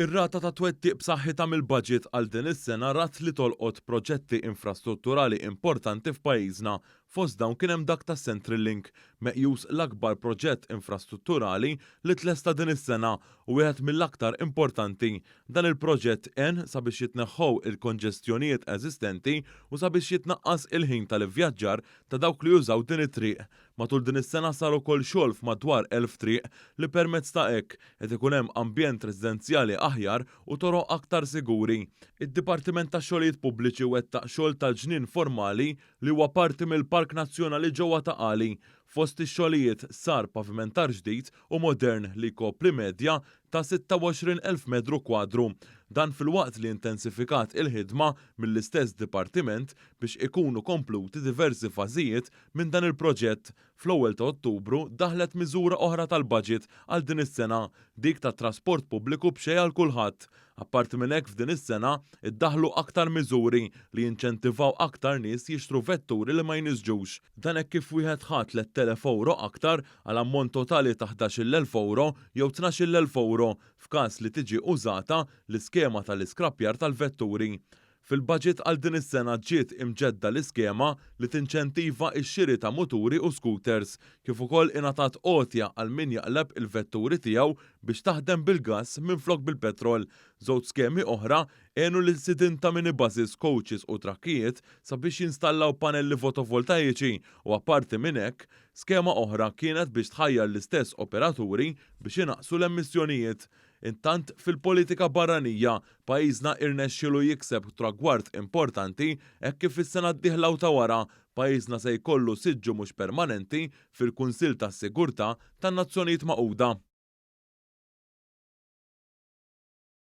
Ir-rata ta' twettiq b'saħħitha mill-budget għal din is-sena rat li tolqot proġetti infrastrutturali importanti f'pajjiżna fost dawn kien hemm dak tas CenturyLink, meqjus l-akbar proġett infrastrutturali li tlesta din is-sena u wieħed mill-aktar importanti. Dan il-proġett għen sabiex jitneħħow il-konġestjonijiet eżistenti u sabiex jitnaqqas il-ħin tal-ivvjaġġar ta' dawk li jużaw din it-triq. Matul din is-sena sar ukoll xogħol f'madwar 1000 triq li permezz ta' hekk qed ikun hemm ambjent residenzjali aħjar u toroq aktar siguri. Id-Dipartiment tax-Xogħlijiet Pubbliċi wettaq xogħol tal-ġnien formali li huwa parti mill-Park Nazzjonali ġewwa Taqali. Fost ix-xogħlijiet sar pavimentar ġdid u modern li jkopri medja ta' 26,000 metru kwadru. Dan filwaqt li intensifikat il-ħidma mill-istess dipartiment biex ikunu kompluti diversi fażijiet minn dan il-proġett. Fl-ewwel ta' Ottubru daħlet miżura oħra tal-budget għal din is-sena, dik tat trasport pubbliku b'xejn għal kulħadd. Apparti minn hekk f'din is-sena iddaħħlu aktar miżuri li jinċentivaw aktar nies jixtru vetturi li ma jniżġux. Dan hekk kif wieħed ħadd 3,000 euro aktar għal ammont totali ta' 11,000 euro jew 12,000 euro f'każ li tiġi użata l-iskema tal-iskrappjar tal-vetturi. Fil-budget għal din is-sena ġiet imġedda l-iskema li tinċentiva x-xiri ta' muturi u scooters, kif ukoll ingħatat għotja għal min jaqleb il-vetturi tiegħu biex taħdem bil-gass minflok bil-petrol. Żewġ skemi oħra għenu lil sidin ta' minibuses, coaches u trakkijiet sabiex jinstallaw panelli fotovoltaiċi u apparti minn hekk, skema oħra kienet biex tħajjar l-istess operaturi biex inaqsu l-emissjonijiet. Intant fil-politika barranija pajjiżna irnexxielu jikseb tragward importanti hekk kif is-sena d-dieħla u ta' wara pajjiżna se jkollu siġġu mhux permanenti fil-Kunsill tas-Sigurtà tan-Nazzjonijiet Magħquda.